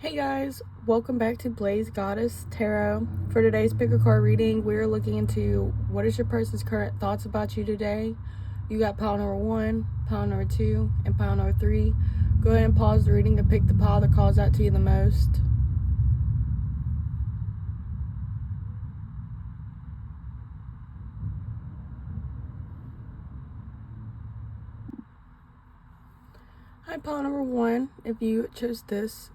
Hey guys, welcome back to Blaze Goddess Tarot. For today's pick a card reading, we're looking into what is your person's current thoughts about you today. You got pile number 1, pile number 2, and pile number 3. Go ahead and pause the reading to pick the pile that calls out to you the most. Hi, pile number 1. If you chose this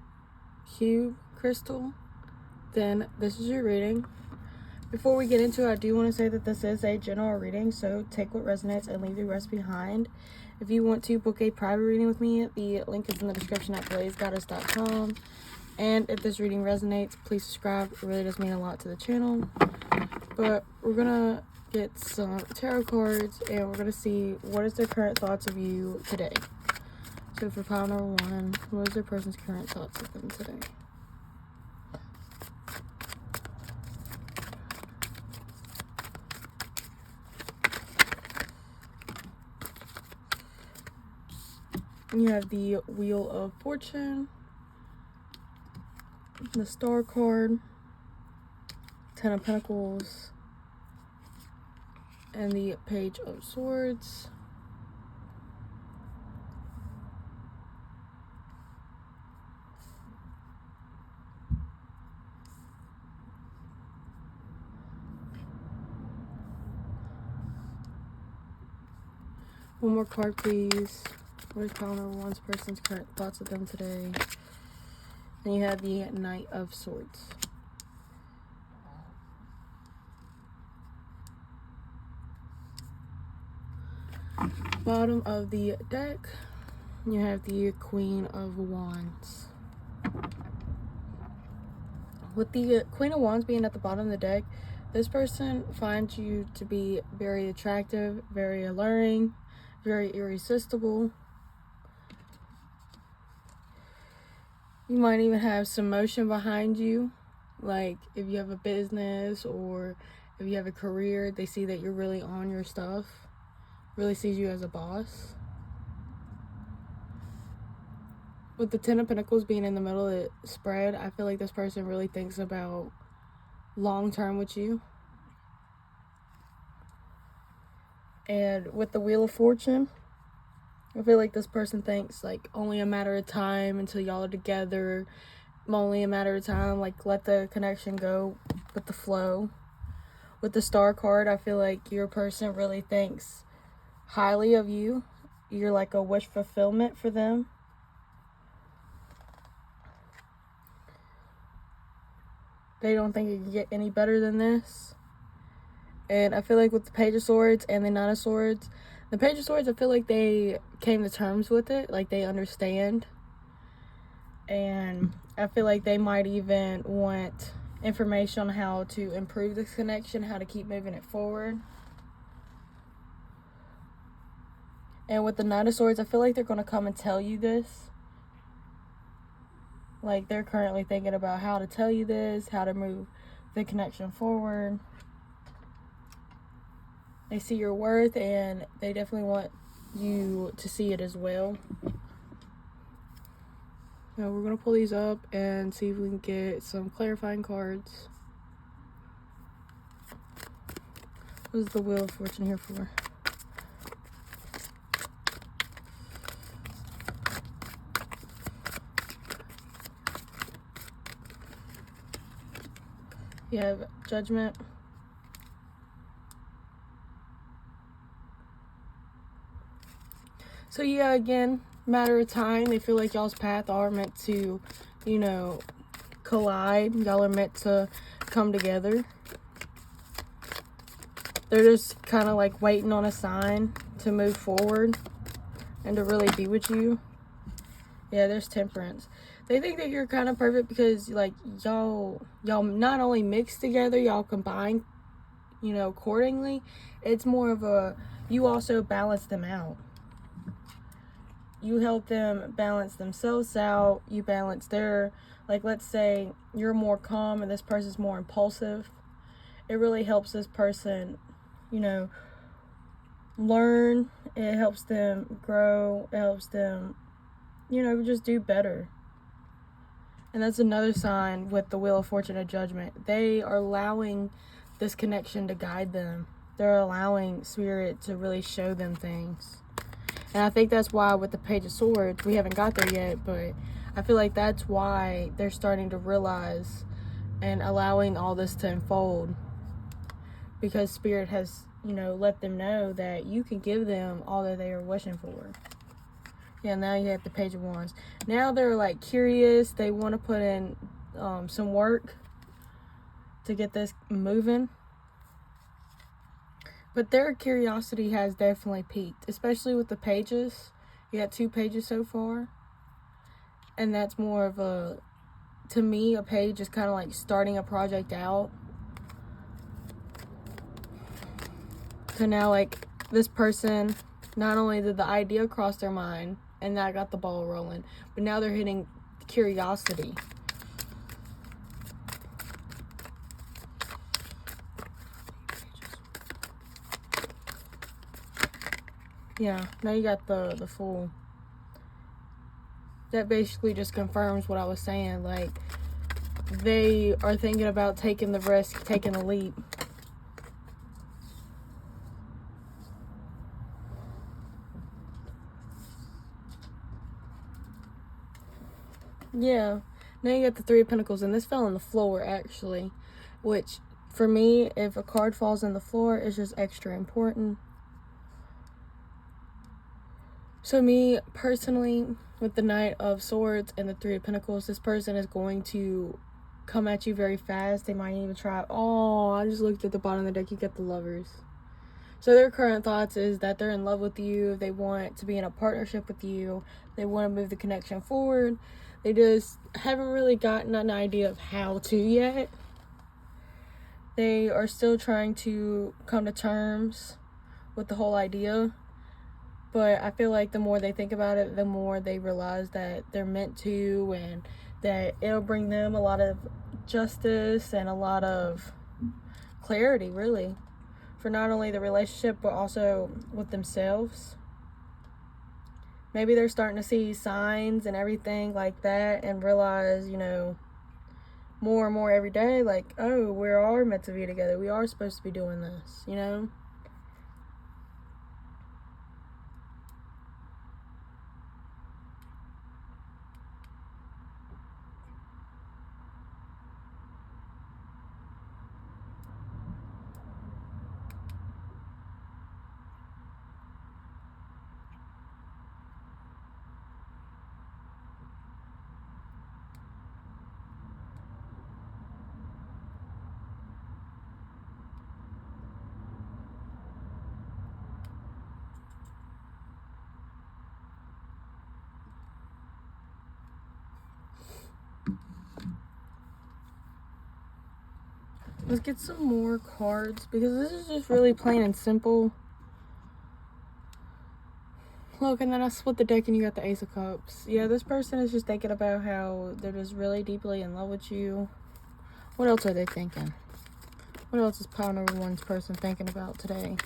hue crystal, then this is your reading. Before we get into it, I do want to say that this is a general reading, so take what resonates and leave the rest behind. If you want to book a private reading with me, the link is in the description at BlazedGoddessTarot. And if this reading resonates, please subscribe. It really does mean a lot to the channel. But we're going to get some tarot cards, and we're going to see what is their current thoughts of you today. So for pile number 1, what is their person's current thoughts of them today? You have the Wheel of Fortune, the Star card, 10 of Pentacles, and the Page of Swords. One more card, please. What is pile number 1's person's current thoughts of them today? And you have the Knight of Swords. Bottom of the deck, you have the Queen of Wands. With the Queen of Wands being at the bottom of the deck, this person finds you to be very attractive, very alluring, very irresistible. You might even have some motion behind you, like if you have a business or if you have a career, they see that you're really on your stuff, really sees you as a boss. With the 10 of Pentacles being in the middle of the spread, I feel like this person really thinks about long term with you. And with the Wheel of Fortune, I feel like this person thinks like only a matter of time until y'all are together. Only a matter of time, like let the connection go with the flow. With the Star card, I feel like your person really thinks highly of you. You're like a wish fulfillment for them. They don't think it can get any better than this. And I feel like with the Page of Swords and the Nine of Swords, the Page of Swords, I feel like they came to terms with it. Like they understand. And I feel like they might even want information on how to improve this connection, how to keep moving it forward. And with the Nine of Swords, I feel like they're going to come and tell you this. Like they're currently thinking about how to tell you this, how to move the connection forward. They see your worth and they definitely want you to see it as well. Now we're going to pull these up and see if we can get some clarifying cards. What is the Wheel of Fortune here for? You have Judgment. So yeah, again, matter of time. They feel like y'all's path are meant to, you know, collide. Y'all are meant to come together. They're just kind of like waiting on a sign to move forward and to really be with you. Yeah, there's Temperance. They think that you're kind of perfect because like y'all not only mix together, y'all combine, you know, accordingly. It's more of a, you also balance them out. You help them balance themselves out. You balance their, like let's say you're more calm and this person's more impulsive. It really helps this person, you know, learn. It helps them grow. It helps them, you know, just do better. And that's another sign with the Wheel of Fortune and Judgment. They are allowing this connection to guide them. They're allowing Spirit to really show them things. And I think that's why with the Page of Swords, we haven't got there yet, but I feel like that's why they're starting to realize and allowing all this to unfold. Because Spirit has, you know, let them know that you can give them all that they are wishing for. Yeah, now you have the Page of Wands. Now they're like curious. They want to put in some work to get this moving. But their curiosity has definitely peaked, especially with the pages. You got 2 pages so far. And that's more of a, to me, a page is kind of like starting a project out. So now, like, this person, not only did the idea cross their mind, and that got the ball rolling, but now they're hitting curiosity. Yeah, now you got the Fool. That basically just confirms what I was saying. Like, they are thinking about taking the risk, taking the leap. Yeah, now you got the 3 of Pentacles, and this fell on the floor, actually. Which, for me, if a card falls on the floor, it's just extra important. So me, personally, with the Knight of Swords and the 3 of Pentacles, this person is going to come at you very fast. They might even try, oh, I just looked at the bottom of the deck, you get the Lovers. So their current thoughts is that they're in love with you, they want to be in a partnership with you, they want to move the connection forward. They just haven't really gotten an idea of how to yet. They are still trying to come to terms with the whole idea. But I feel like the more they think about it, the more they realize that they're meant to, and that it'll bring them a lot of justice and a lot of clarity, really, for not only the relationship, but also with themselves. Maybe they're starting to see signs and everything like that and realize, you know, more and more every day, like, oh, we are meant to be together. We are supposed to be doing this, you know? Let's get some more cards, because this is just really plain and simple. Look, and then I split the deck and you got the Ace of Cups. Yeah, this person is just thinking about how they're just really deeply in love with you. What else are they thinking? What else is pile number 1's person thinking about today?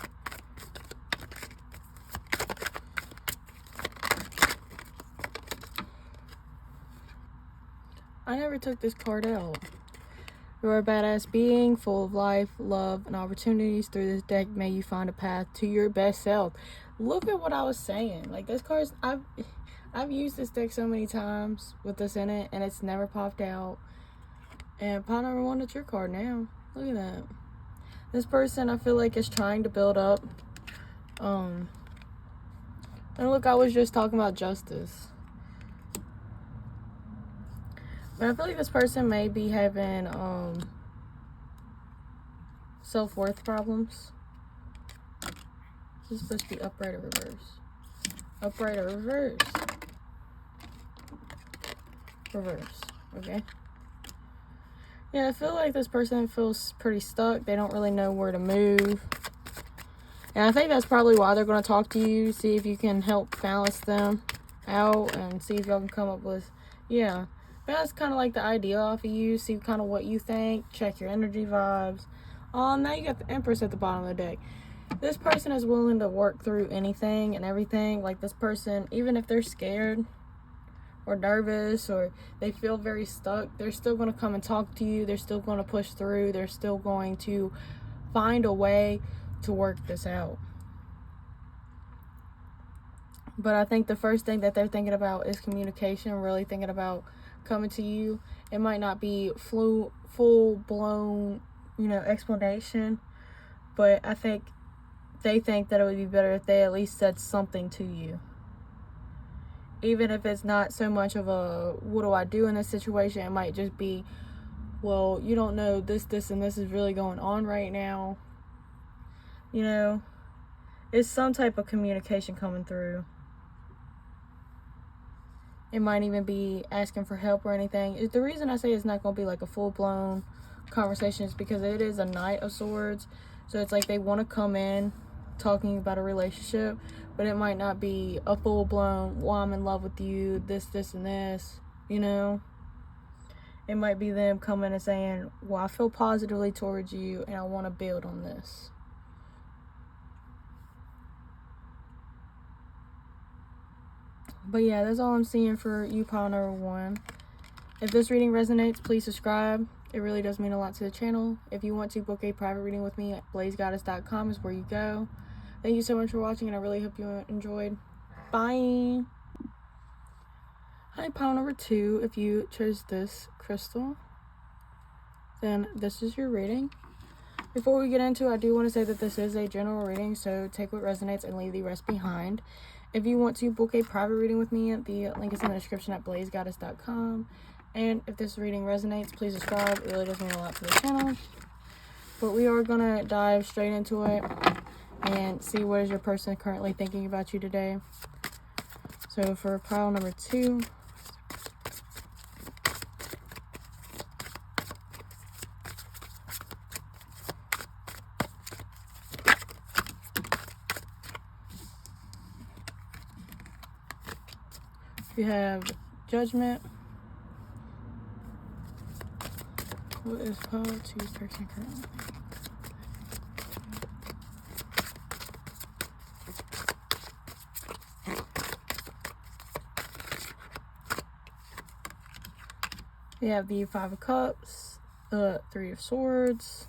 I never took this card out. You're a badass being, full of life, love, and opportunities. Through this deck, may you find a path to your best self. Look at what I was saying. Like, this card's, I've used this deck so many times with this in it, and it's never popped out. And pile number 1, it's your card now. Look at that. This person, I feel like, is trying to build up. And look, I was just talking about justice. But I feel like this person may be having self-worth problems. This is supposed to be upright or reverse. Upright or reverse? Reverse. Okay. Yeah, I feel like this person feels pretty stuck. They don't really know where to move. And I think that's probably why they're going to talk to you. See if you can help balance them out. And see if y'all can come up with... Yeah. That's kind of like the idea off of you. See kind of what you think. Check your energy vibes. Now you got the Empress at the bottom of the deck. This person is willing to work through anything and everything. Like, this person, even if they're scared, or nervous, or they feel very stuck, they're still going to come and talk to you. They're still going to push through. They're still going to find a way to work this out. But I think the first thing that they're thinking about is communication, really thinking about coming to you. It might not be full-blown, explanation, but I think they think that it would be better if they at least said something to you. Even if it's not so much of a, what do I do in this situation? It might just be, well, you don't know this, and this is really going on right now. It's some type of communication coming through. It might even be asking for help or anything. The reason I say it's not going to be like a full-blown conversation is because it is a Knight of Swords. So it's like they want to come in talking about a relationship, but it might not be a full-blown, well, I'm in love with you, this, and this, It might be them coming and saying, well, I feel positively towards you, and I want to build on this. But yeah, that's all I'm seeing for you, pile number 1. If this reading resonates, please subscribe. It really does mean a lot to the channel. If you want to book a private reading with me, BlazedGoddessTarot is where you go. Thank you so much for watching, and I really hope you enjoyed. Bye! Hi, pile number 2. If you chose this crystal, then this is your reading. Before we get into it, I do want to say that this is a general reading, so take what resonates and leave the rest behind. If you want to book a private reading with me, the link is in the description at BlazedGoddessTarot. And if this reading resonates, please subscribe. It really does mean a lot to the channel. But we are going to dive straight into it and see what is your person currently thinking about you today. So for pile number 2, you have Judgment. What is pile 2's person currently? We have the 5 of Cups, the 3 of Swords,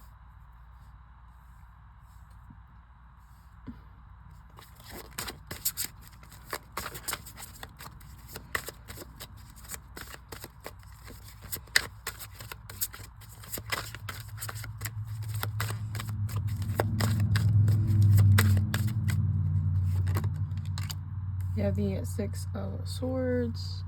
you have the 6 of Swords,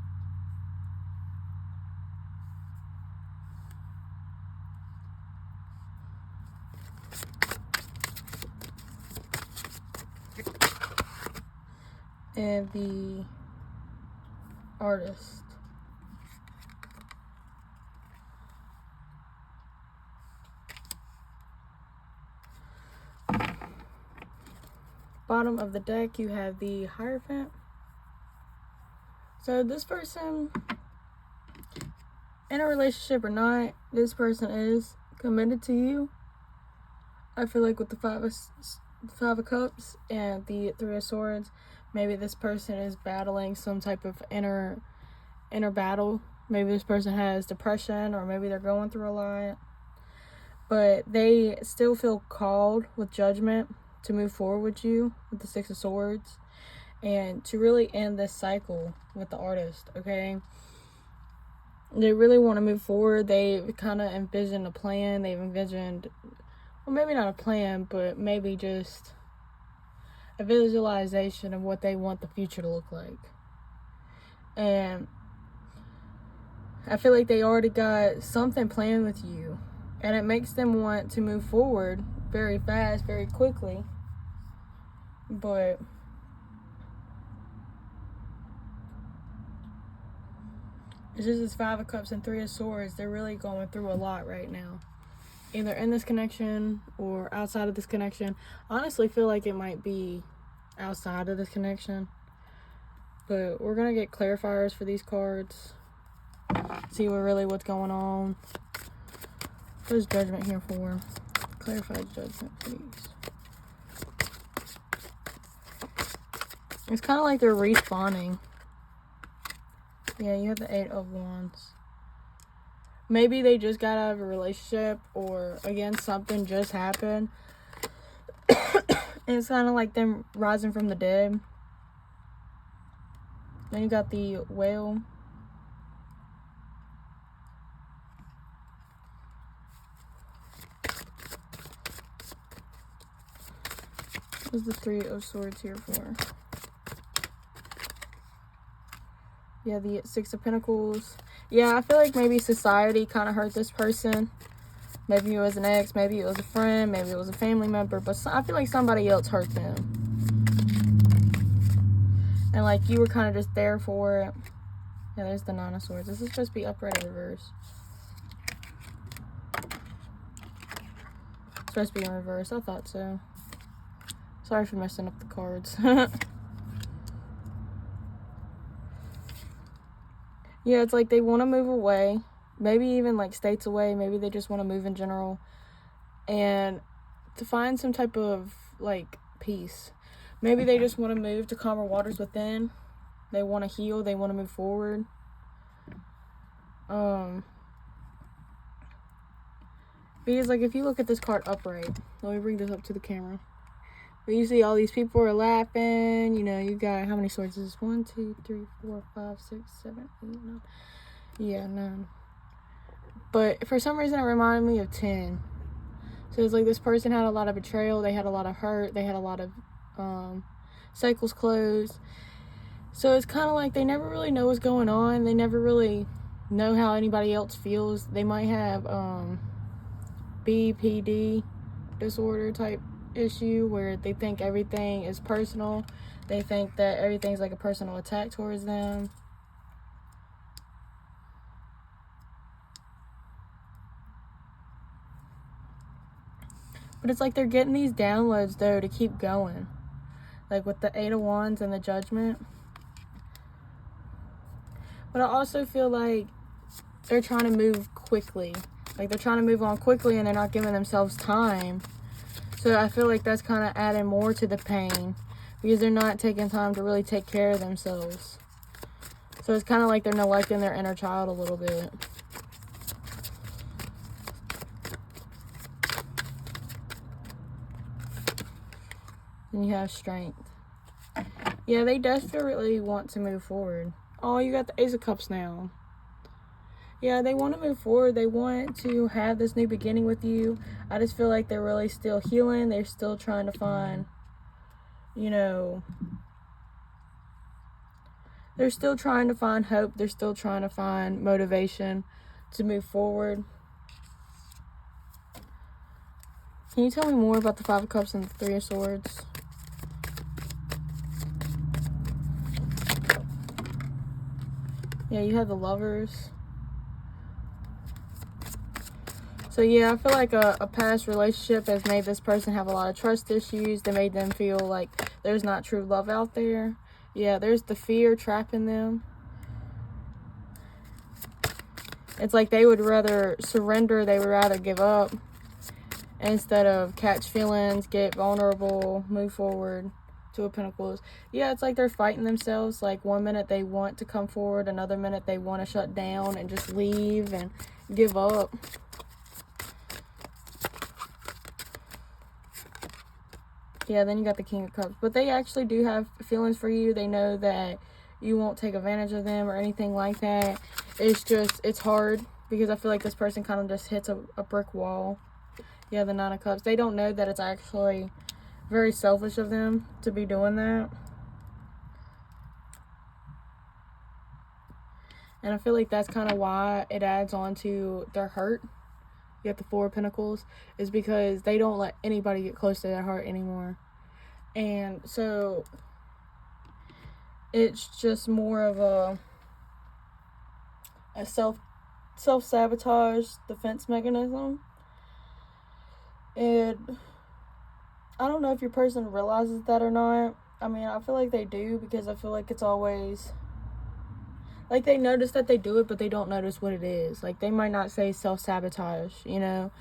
and the Artist. Bottom of the deck, you have the Hierophant. So this person, in a relationship or not, this person is committed to you. I feel like with the 5 of Cups and the 3 of Swords, maybe this person is battling some type of inner battle. Maybe this person has depression, or maybe they're going through a lot. But they still feel called with Judgment to move forward with you with the 6 of Swords and to really end this cycle with the Artist, okay? They really want to move forward. They've kind of envisioned a plan. They've envisioned, well, maybe not a plan, but maybe just a visualization of what they want the future to look like. And I feel like they already got something planned with you, and it makes them want to move forward very fast, very quickly. But it's just this 5 of Cups and 3 of Swords. They're really going through a lot right now, either in this connection or outside of this connection. I honestly feel like it might be outside of this connection, but we're gonna get clarifiers for these cards, see what's going on. What is Judgment here for? Clarify Judgment, please. It's kind of like they're respawning. Yeah, you have the 8 of Wands. Maybe they just got out of a relationship, or again, something just happened. And it's kind of like them rising from the dead. Then you got the Whale. What's the 3 of Swords here for? Yeah, the 6 of Pentacles. Yeah, I feel like maybe society kind of hurt this person. Maybe it was an ex, maybe it was a friend, maybe it was a family member, but I feel like somebody else hurt them. And like you were kind of just there for it. Yeah, there's the 9 of Swords. This is supposed to be upright or reverse. It's supposed to be in reverse. I thought so. Sorry for messing up the cards. Yeah, it's like they want to move away. Maybe even like states away. Maybe they just want to move in general. And to find some type of like peace. Maybe they just want to move to calmer waters within. They want to heal. They want to move forward. Because like if you look at this card upright, let me bring this up to the camera. But you see all these people are laughing. You know, you got, how many swords is this? 1, 2, 3, 4, 5, 6, 7, 8, 9. Yeah, 9. But for some reason it reminded me of 10. So it's like this person had a lot of betrayal. They had a lot of hurt. They had a lot of cycles closed. So it's kind of like they never really know what's going on. They never really know how anybody else feels. They might have BPD disorder type issue where they think everything is personal. They think that everything's like a personal attack towards them. But it's like they're getting these downloads though to keep going. Like with the 8 of Wands and the Judgment. But I also feel like they're trying to move quickly. Like they're trying to move on quickly and they're not giving themselves time. So I feel like that's kind of adding more to the pain. Because they're not taking time to really take care of themselves. So it's kind of like they're neglecting their inner child a little bit. And you have Strength. Yeah, they desperately want to move forward. Oh, you got the Ace of Cups now. Yeah, they want to move forward. They want to have this new beginning with you. I just feel like they're really still healing. They're still trying to find, you know, they're still trying to find hope. They're still trying to find motivation to move forward. Can you tell me more about the 5 of Cups and the 3 of Swords? Yeah, you have the Lovers. So yeah, I feel like a past relationship has made this person have a lot of trust issues. They made them feel like there's not true love out there. Yeah, there's the fear trapping them. It's like they would rather surrender. They would rather give up instead of catch feelings, get vulnerable, move forward. 2 of Pentacles. Yeah, it's like they're fighting themselves. Like one minute they want to come forward, another minute they want to shut down and just leave and give up. Yeah, then you got the King of Cups. But they actually do have feelings for you. They know that you won't take advantage of them or anything like that. It's just, it's hard because I feel like this person kind of just hits a brick wall. Yeah, the 9 of Cups. They don't know that it's actually very selfish of them to be doing that. And I feel like that's kind of why it adds on to their hurt. You have the 4 of Pentacles. Is because they don't let anybody get close to their heart anymore. And so it's just more of a self-sabotage defense mechanism. And I don't know if your person realizes that or not. I mean, I feel like they do because I feel like it's always like they notice that they do it, but they don't notice what it is. Like they might not say self-sabotage, you know.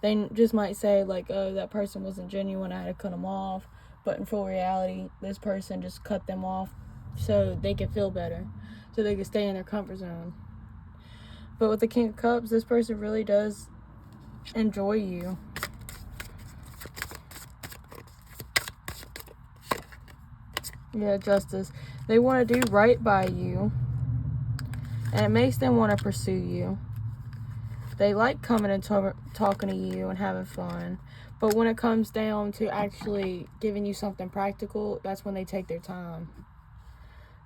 They just might say like, oh, that person wasn't genuine, I had to cut them off. But in full reality, this person just cut them off so they can feel better. so they can stay in their comfort zone. But with the King of Cups, this person really does enjoy you. Yeah, Justice. They want to do right by you, and it makes them want to pursue you. They like coming and talking to you and having fun. But when it comes down to actually giving you something practical, that's when they take their time.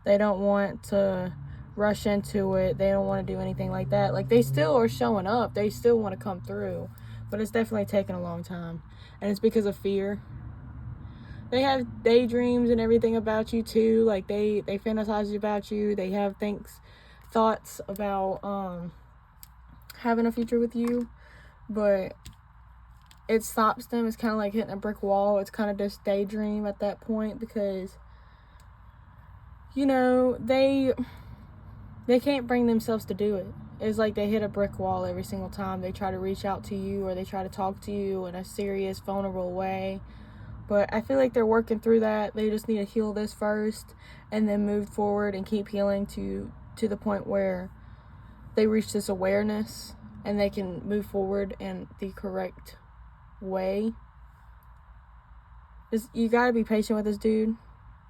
They don't want to rush into it. They don't want to do anything like that. Like, they still are showing up. They still want to come through. But it's definitely taking a long time. And it's because of fear. They have daydreams and everything about you too. Like, they fantasize about you. They have thoughts about having a future with you, but it stops them. It's kind of like hitting a brick wall. It's kind of just daydream at that point, because, you know, they can't bring themselves to do it. It's like they hit a brick wall every single time they try to reach out to you, or they try to talk to you in a serious, vulnerable way. But I feel like they're working through that. They just need to heal this first, and then move forward and keep healing to the point where they reach this awareness and they can move forward in the correct way. You gotta be patient with this dude,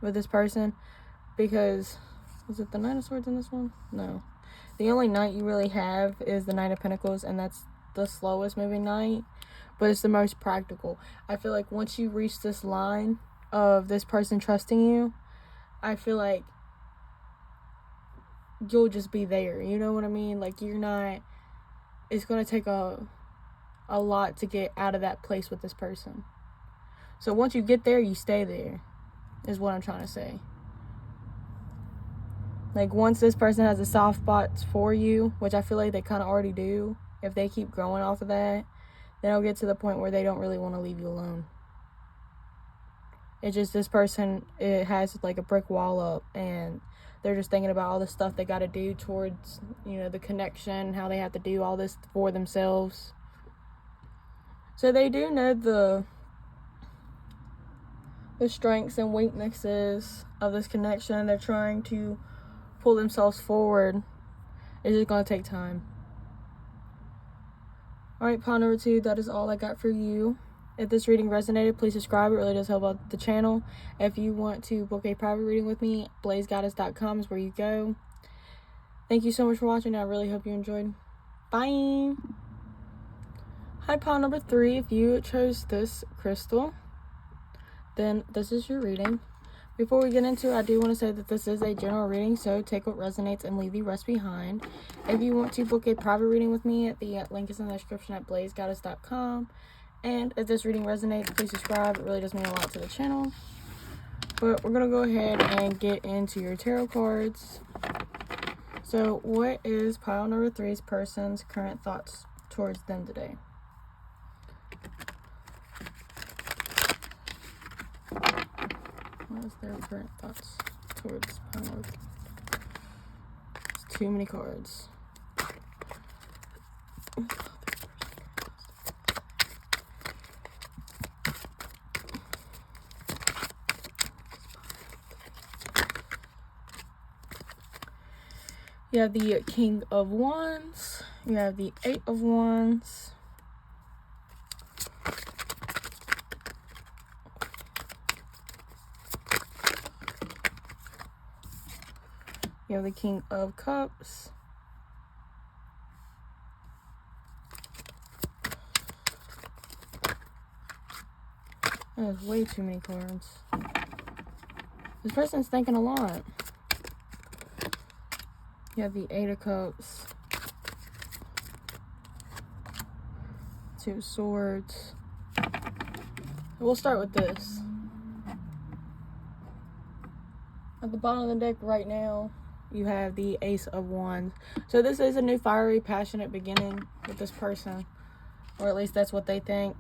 with this person, because, is it the Knight of Swords in this one? No. The only knight you really have is the Knight of Pentacles, and that's the slowest moving knight, but it's the most practical. I feel like once you reach this line of this person trusting you, I feel like you'll just be there. You know what I mean? Like, you're not, it's going to take a lot to get out of that place with this person. So once you get there, you stay there, is what I'm trying to say. Like, once this person has a soft spot for you, which I feel like they kind of already do, if they keep growing off of that, then it'll get to the point where they don't really want to leave you alone. It's just this person, it has like a brick wall up, and they're just thinking about all the stuff they got to do towards, you know, the connection, how they have to do all this for themselves. So they do know the strengths and weaknesses of this connection. They're trying to pull themselves forward. It's just going to take time. Alright, pile number 2, that is all I got for you. If this reading resonated, please subscribe. It really does help out the channel. If you want to book a private reading with me, BlazedGoddessTarot is where you go. Thank you so much for watching. I really hope you enjoyed. Bye! Hi, pile number 3. If you chose this crystal, then this is your reading. Before we get into it, I do want to say that this is a general reading, so take what resonates and leave the rest behind. If you want to book a private reading with me, the link is in the description at BlazedGoddess.com. And if this reading resonates, please subscribe. It really does mean a lot to the channel. But we're going to go ahead and get into your tarot cards. So what is pile number 3's person's current thoughts towards them today? What is their current thoughts towards pile number 3? It's too many cards. You have the King of Wands. You have the 8 of Wands. You have the King of Cups. That is way too many cards. This person's thinking a lot. You have the 8 of Cups. 2 of Swords. We'll start with this. At the bottom of the deck right now, you have the Ace of Wands. So this is a new fiery, passionate beginning with this person. Or at least that's what they think.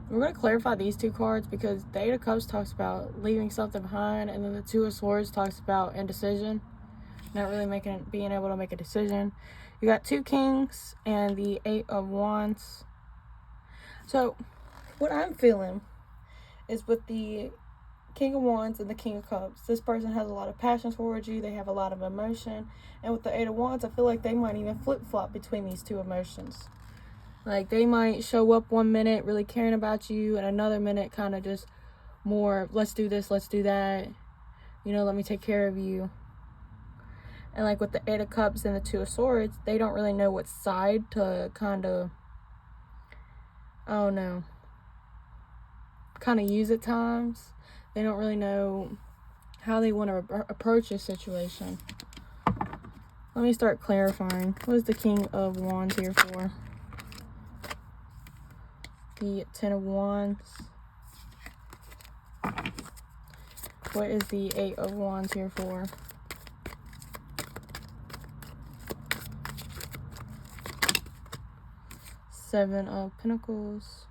We're going to clarify these 2 cards because the 8 of Cups talks about leaving something behind, and then the 2 of Swords talks about indecision. Not really being able to make a decision. You got 2 Kings and the 8 of Wands. So what I'm feeling is with the King of Wands and the King of Cups. This person has a lot of passion towards you. They have a lot of emotion. And with the Eight of Wands, I feel like they might even flip-flop between these two emotions. Like, they might show up one minute really caring about you, and another minute kind of just more, let's do this, let's do that. You know, let me take care of you. And like with the Eight of Cups and the Two of Swords, they don't really know what side to kind of, I don't know, kind of use at times. They don't really know how they want to approach a situation. Let me start clarifying. What is the King of Wands here for? The Ten of Wands. What is the Eight of Wands here for? Seven of Pentacles.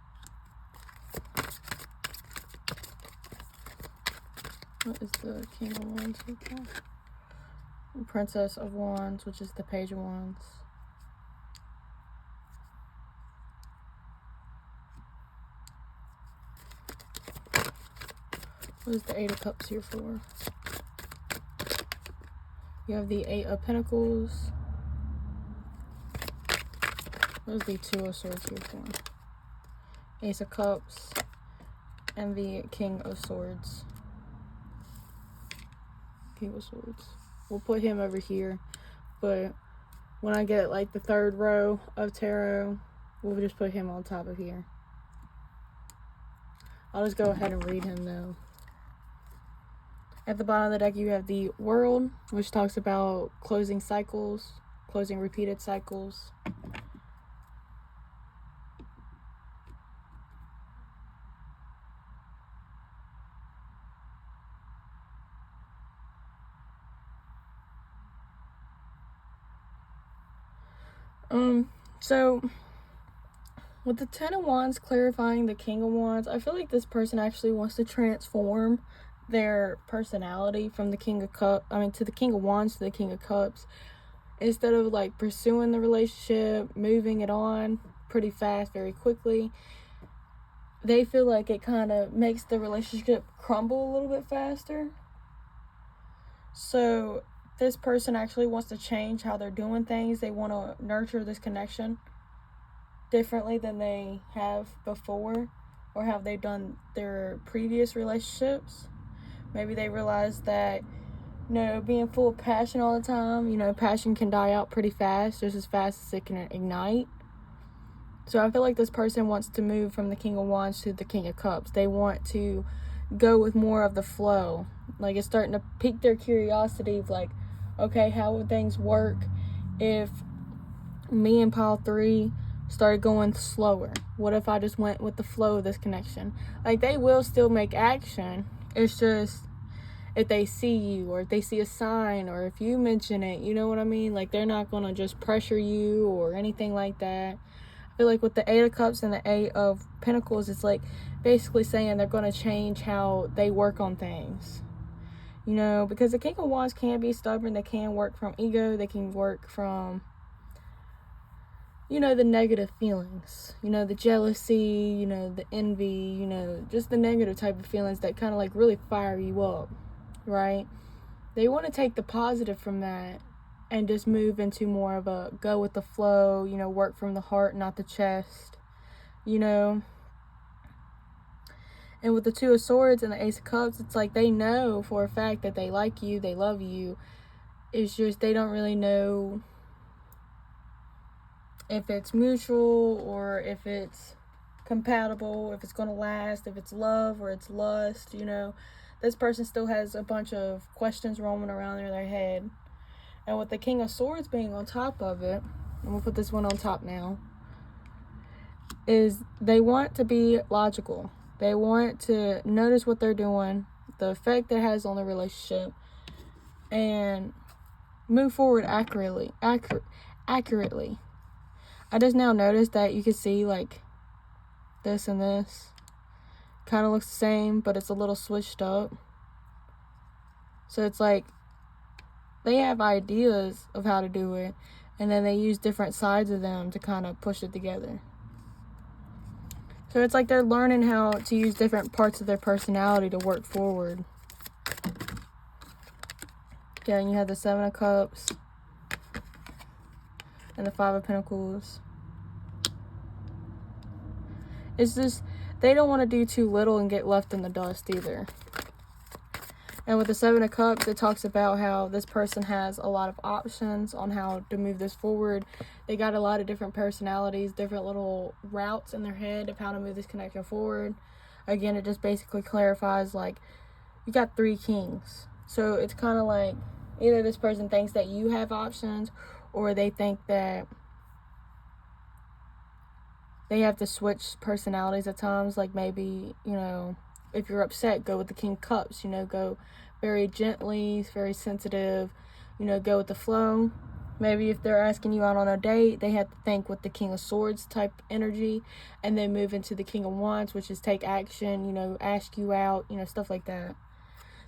What is the King of Wands here for? Princess of Wands, which is the Page of Wands. What is the Eight of Cups here for? You have the Eight of Pentacles. What is the Two of Swords here for? Ace of Cups and the King of Swords. King of Swords. We'll put him over here, but when I get like the third row of tarot, we'll just put him on top of here. I'll just go ahead and read him though. At the bottom of the deck, you have the World, which talks about closing cycles, closing repeated cycles. So with the Ten of Wands clarifying the King of Wands, I feel like this person actually wants to transform their personality from the King of Cups, to the King of Wands to the King of Cups. Instead of like pursuing the relationship, moving it on pretty fast, very quickly, they feel like it kind of makes the relationship crumble a little bit faster. So this person actually wants to change how they're doing things. They want to nurture this connection differently than they have before, or have they done their previous relationships. Maybe they realize that, you know, being full of passion all the time, you know, passion can die out pretty fast, just as fast as it can ignite. So I feel like this person wants to move from the King of Wands to the King of Cups. They want to go with more of the flow. Like, it's starting to pique their curiosity of like, okay, how would things work if me and pile 3 started going slower? What if I just went with the flow of this connection? Like, they will still make action. It's just if they see you, or if they see a sign, or if you mention it, you know what I mean? Like, they're not gonna just pressure you or anything like that. I feel like with the Eight of Cups and the Eight of Pentacles, it's like basically saying they're gonna change how they work on things. You know, because the King of Wands can be stubborn. They can work from ego. They can work from, you know, the negative feelings. You know, the jealousy, you know, the envy, you know, just the negative type of feelings that kind of like really fire you up, right? They want to take the positive from that and just move into more of a go with the flow, you know, work from the heart, not the chest, you know. And with the Two of Swords and the Ace of Cups, it's like they know for a fact that they like you, they love you. It's just they don't really know if it's mutual or if it's compatible, if it's going to last, if it's love or it's lust, you know. This person still has a bunch of questions roaming around in their head. And with the King of Swords being on top of it, I'm going to put this one on top now, is they want to be logical. They want to notice what they're doing, the effect it has on the relationship, and move forward accurately. I just now noticed that you can see like this and this kind of looks the same, but it's a little switched up. So it's like they have ideas of how to do it, and then they use different sides of them to kind of push it together. So it's like they're learning how to use different parts of their personality to work forward. Yeah, and you have the Seven of Cups and the Five of Pentacles. It's just, they don't want to do too little and get left in the dust either. And with the Seven of Cups, it talks about how this person has a lot of options on how to move this forward. They got a lot of different personalities, different little routes in their head of how to move this connection forward. Again, it just basically clarifies, like, you got 3 kings. So it's kind of like either this person thinks that you have options, or they think that they have to switch personalities at times. Like, maybe, you know, if you're upset, go with the King of Cups, you know, go very gently, very sensitive, you know, go with the flow. Maybe if they're asking you out on a date, they have to think with the King of Swords type energy, and then move into the King of Wands, which is take action, you know, ask you out, you know, stuff like that.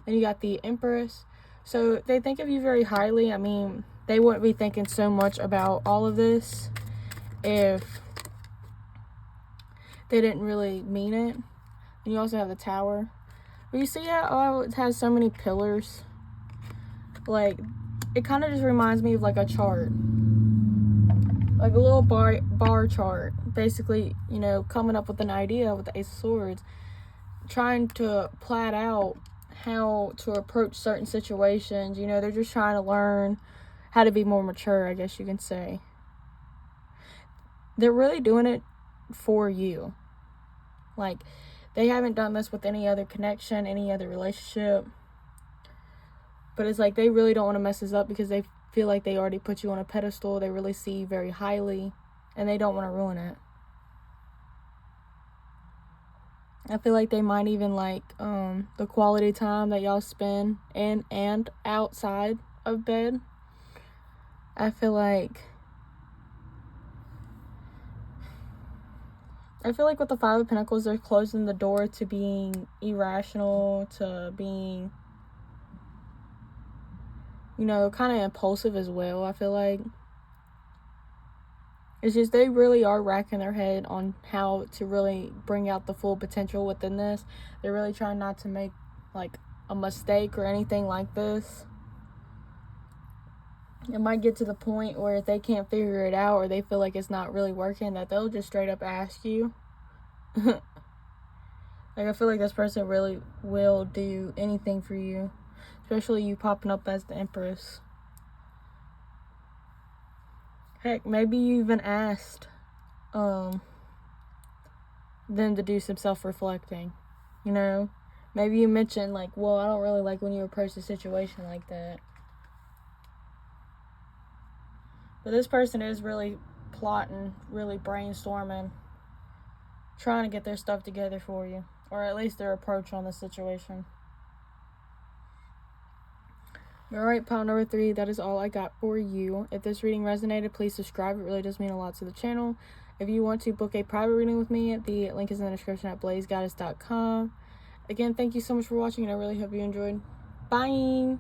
Then you got the Empress. So they think of you very highly. I mean, they wouldn't be thinking so much about all of this if they didn't really mean it. And you also have the Tower. But you see how it has so many pillars? Like, it kind of just reminds me of like a chart. Like a little bar chart. Basically, you know, coming up with an idea with the Ace of Swords. Trying to plat out how to approach certain situations. You know, they're just trying to learn how to be more mature, I guess you can say. They're really doing it for you. Like, they haven't done this with any other connection, any other relationship. But it's like they really don't want to mess this up because they feel like they already put you on a pedestal. They really see you very highly, and they don't want to ruin it. I feel like they might even like the quality time that y'all spend in and outside of bed. I feel like with the Five of Pentacles, they're closing the door to being irrational, to being, you know, kind of impulsive as well. I feel like it's just they really are racking their head on how to really bring out the full potential within this. They're really trying not to make like a mistake or anything like this. It might get to the point where if they can't figure it out or they feel like it's not really working, that they'll just straight up ask you. Like, I feel like this person really will do anything for you, especially you popping up as the Empress. Heck, maybe you even asked them to do some self-reflecting, you know? Maybe you mentioned, like, well, I don't really like when you approach the situation like that. But this person is really plotting, really brainstorming, trying to get their stuff together for you, or at least their approach on the situation. Alright, pile number 3, that is all I got for you. If this reading resonated, please subscribe. It really does mean a lot to the channel. If you want to book a private reading with me, the link is in the description at BlazedGoddessTarot.com. Again, thank you so much for watching, and I really hope you enjoyed. Bye!